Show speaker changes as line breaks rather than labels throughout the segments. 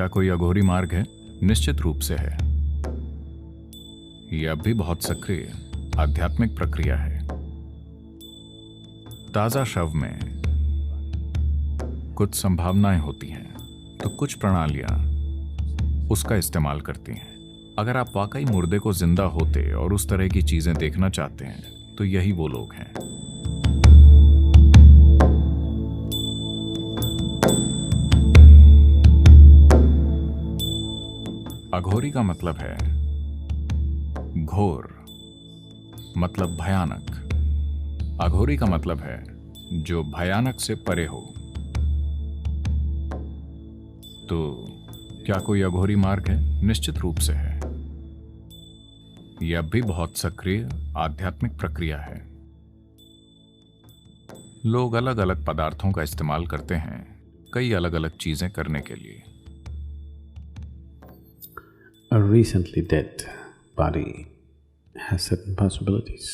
क्या कोई अघोरी मार्ग है? निश्चित रूप से है। यह अब भी बहुत सक्रिय आध्यात्मिक प्रक्रिया है। ताजा शव में कुछ संभावनाएं होती हैं, तो कुछ प्रणालियां उसका इस्तेमाल करती हैं। अगर आप वाकई मुर्दे को जिंदा होते और उस तरह की चीजें देखना चाहते हैं, तो यही वो लोग हैं। अघोरी का मतलब है घोर, मतलब भयानक। अघोरी का मतलब है जो भयानक से परे हो। तो क्या कोई अघोरी मार्ग है? निश्चित रूप से है। यह अब भी बहुत सक्रिय आध्यात्मिक प्रक्रिया है। लोग अलग अलग पदार्थों का इस्तेमाल करते हैं कई अलग अलग चीजें करने के लिए।
A recently dead body has certain possibilities.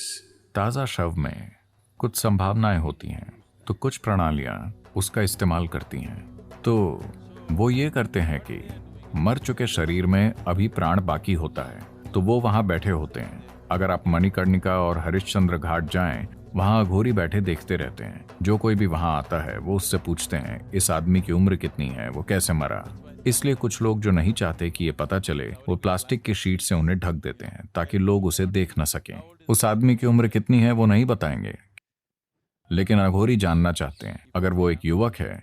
ताजा शव में कुछ संभावनाएं होती हैं, तो कुछ प्रणालियां उसका इस्तेमाल करती हैं। तो वो ये करते हैं कि मर चुके शरीर में अभी प्राण बाकी होता है, तो वो वहां बैठे होते हैं। अगर आप मणिकर्णिका और हरिश्चंद्र घाट जाएं, वहां अघोरी बैठे देखते रहते हैं। जो कोई भी वहां आता है वो उससे पूछते हैं इस आदमी की उम्र कितनी है, वो कैसे मरा। इसलिए कुछ लोग जो नहीं चाहते कि ये पता चले, वो प्लास्टिक की शीट से उन्हें ढक देते हैं ताकि लोग उसे देख न सकें। उस आदमी की उम्र कितनी है वो नहीं बताएंगे, लेकिन अघोरी जानना चाहते हैं। अगर वो एक युवक है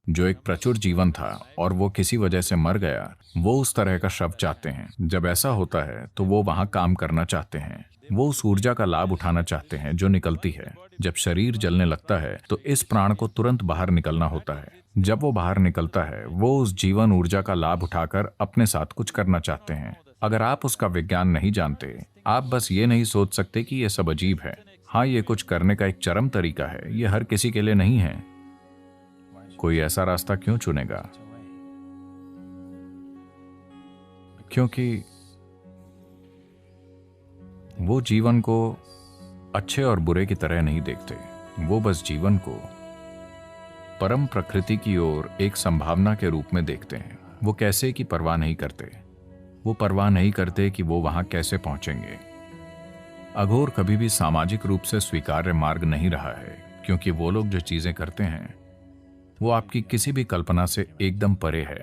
जो एक प्रचुर जीवन था और वो किसी वजह से मर गया, वो उस तरह का शव चाहते हैं। जब ऐसा होता है तो वो वहां काम करना चाहते हैं। वो उस ऊर्जा का लाभ उठाना चाहते हैं जो निकलती है। जब शरीर जलने लगता है तो इस प्राण को तुरंत बाहर निकलना होता है। जब वो बाहर निकलता है, वो उस जीवन ऊर्जा का लाभ उठाकर अपने साथ कुछ करना चाहते हैं। अगर आप उसका विज्ञान नहीं जानते, आप बस ये नहीं सोच सकते कि ये सब अजीब है। हाँ, ये कुछ करने का एक चरम तरीका है। ये हर किसी के लिए नहीं है। कोई ऐसा रास्ता क्यों चुनेगा? क्योंकि वो जीवन को अच्छे और बुरे की तरह नहीं देखते। वो बस जीवन को परम प्रकृति की ओर एक संभावना के रूप में देखते हैं। वो कैसे की परवाह नहीं करते। वो परवाह नहीं करते कि वो वहां कैसे पहुंचेंगे। अघोर कभी भी सामाजिक रूप से स्वीकार्य मार्ग नहीं रहा है, क्योंकि वो लोग जो चीजें करते हैं वो आपकी किसी भी कल्पना से एकदम परे है।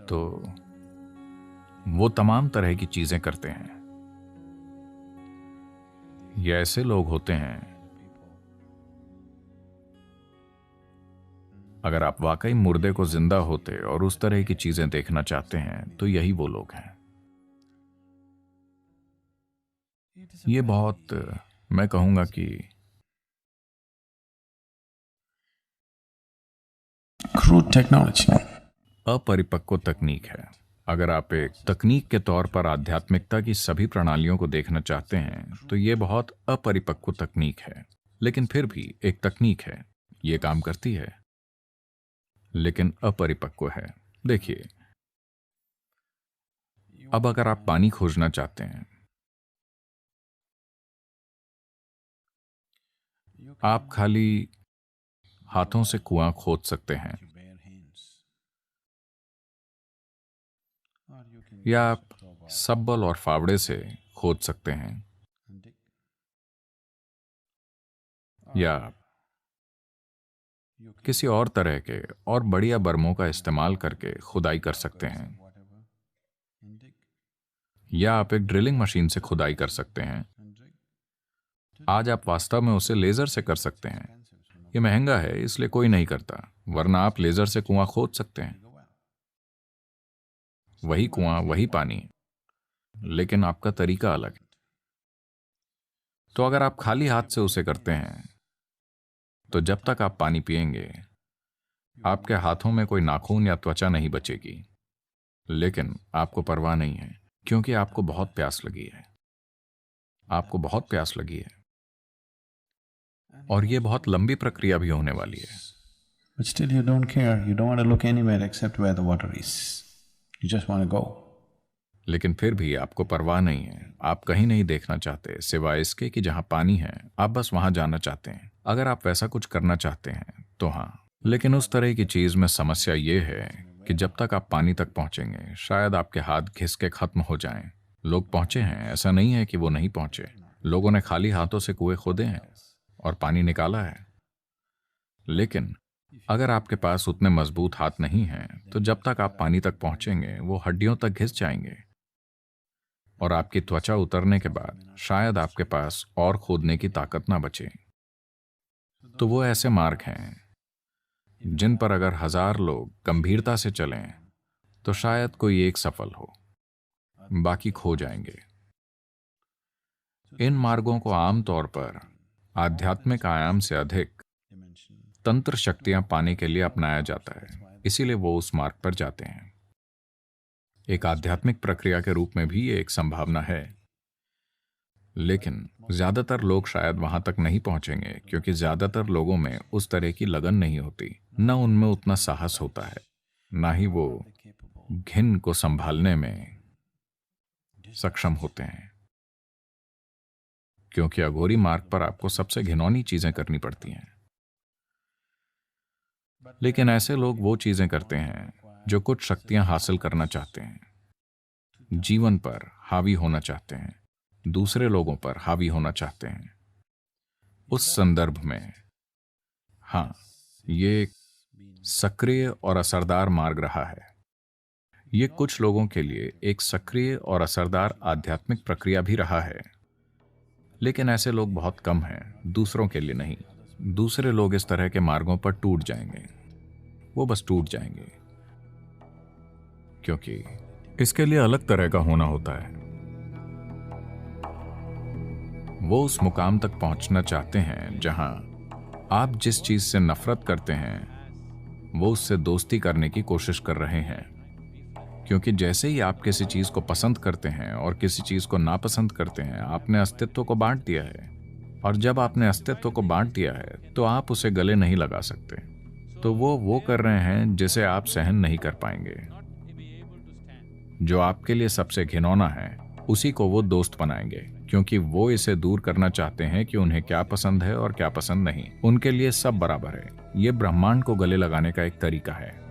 तो वो तमाम तरह की चीजें करते हैं। ये ऐसे लोग होते हैं, अगर आप वाकई मुर्दे को जिंदा होते और उस तरह की चीजें देखना चाहते हैं, तो यही वो लोग हैं। ये बहुत, मैं कहूंगा कि
Crude technology.
अपरिपक्व तकनीक है। अगर आप एक तकनीक के तौर पर आध्यात्मिकता की सभी प्रणालियों को देखना चाहते हैं, तो ये बहुत अपरिपक्व तकनीक है। लेकिन फिर भी एक तकनीक है, ये काम करती है, लेकिन अपरिपक्व है। देखिए, अब अगर आप पानी खोजना चाहते हैं, आप खाली हाथों से कुआं खोद सकते हैं, या आप सब्बल और फावड़े से खोद सकते हैं, या किसी और तरह के और बढ़िया बर्मों का इस्तेमाल करके खुदाई कर सकते हैं, या आप एक ड्रिलिंग मशीन से खुदाई कर सकते हैं। आज आप वास्तव में उसे लेजर से कर सकते हैं। ये महंगा है, इसलिए कोई नहीं करता, वरना आप लेजर से कुआं खोद सकते हैं। वही कुआं, वही पानी, लेकिन आपका तरीका अलग है। तो अगर आप खाली हाथ से उसे करते हैं, तो जब तक आप पानी पिएंगे, आपके हाथों में कोई नाखून या त्वचा नहीं बचेगी। लेकिन आपको परवाह नहीं है, क्योंकि आपको बहुत प्यास लगी है। आपको बहुत प्यास लगी है, और ये बहुत लंबी प्रक्रिया भी होने वाली है।
But still you don't care, you don't want to look anywhere except where the water is. You just want to go.
लेकिन फिर भी आपको परवाह नहीं है। आप कहीं नहीं देखना चाहते सिवाय इसके कि जहां पानी है। आप बस वहां जाना चाहते हैं। अगर आप वैसा कुछ करना चाहते हैं, तो हाँ, लेकिन उस तरह की चीज में समस्या ये है कि जब तक आप पानी तक पहुंचेंगे शायद आपके हाथ घिस के खत्म हो जाएं। लोग पहुंचे हैं, ऐसा नहीं है कि वो नहीं पहुंचे। लोगों ने खाली हाथों से कुएं खोदे हैं और पानी निकाला है। लेकिन अगर आपके पास उतने मजबूत हाथ नहीं हैं तो जब तक आप पानी तक पहुंचेंगे वो हड्डियों तक घिस जाएंगे और आपकी त्वचा उतरने के बाद शायद आपके पास और खोदने की ताकत ना बचे। तो वो ऐसे मार्ग हैं जिन पर अगर 1000 लोग गंभीरता से चलें तो शायद कोई एक सफल हो, बाकी खो जाएंगे। इन मार्गों को आमतौर पर आध्यात्मिक आयाम से अधिक तंत्र शक्तियां पाने के लिए अपनाया जाता है, इसीलिए वो उस मार्ग पर जाते हैं। एक आध्यात्मिक प्रक्रिया के रूप में भी ये एक संभावना है, लेकिन ज्यादातर लोग शायद वहां तक नहीं पहुंचेंगे क्योंकि ज्यादातर लोगों में उस तरह की लगन नहीं होती, न उनमें उतना साहस होता है, ना ही वो घिन को संभालने में सक्षम होते हैं। क्योंकि अघोरी मार्ग पर आपको सबसे घिनौनी चीजें करनी पड़ती हैं। लेकिन ऐसे लोग वो चीजें करते हैं जो कुछ शक्तियां हासिल करना चाहते हैं, जीवन पर हावी होना चाहते हैं, दूसरे लोगों पर हावी होना चाहते हैं। उस संदर्भ में हाँ, ये एक सक्रिय और असरदार मार्ग रहा है। ये कुछ लोगों के लिए एक सक्रिय और असरदार आध्यात्मिक प्रक्रिया भी रहा है, लेकिन ऐसे लोग बहुत कम हैं, दूसरों के लिए नहीं। दूसरे लोग इस तरह के मार्गों पर टूट जाएंगे, वो बस टूट जाएंगे, क्योंकि इसके लिए अलग तरह का होना होता है। वो उस मुकाम तक पहुंचना चाहते हैं जहां आप जिस चीज से नफरत करते हैं वो उससे दोस्ती करने की कोशिश कर रहे हैं। क्योंकि जैसे ही आप किसी चीज को पसंद करते हैं और किसी चीज को नापसंद करते हैं, आपने अस्तित्व को बांट दिया है। और जब आपने अस्तित्व को बांट दिया है तो आप उसे गले नहीं लगा सकते। तो वो कर रहे हैं जिसे आप सहन नहीं कर पाएंगे। जो आपके लिए सबसे घिनौना है उसी को वो दोस्त बनाएंगे, क्योंकि वो इसे दूर करना चाहते हैं कि उन्हें क्या पसंद है और क्या पसंद नहीं। उनके लिए सब बराबर है। ये ब्रह्मांड को गले लगाने का एक तरीका है।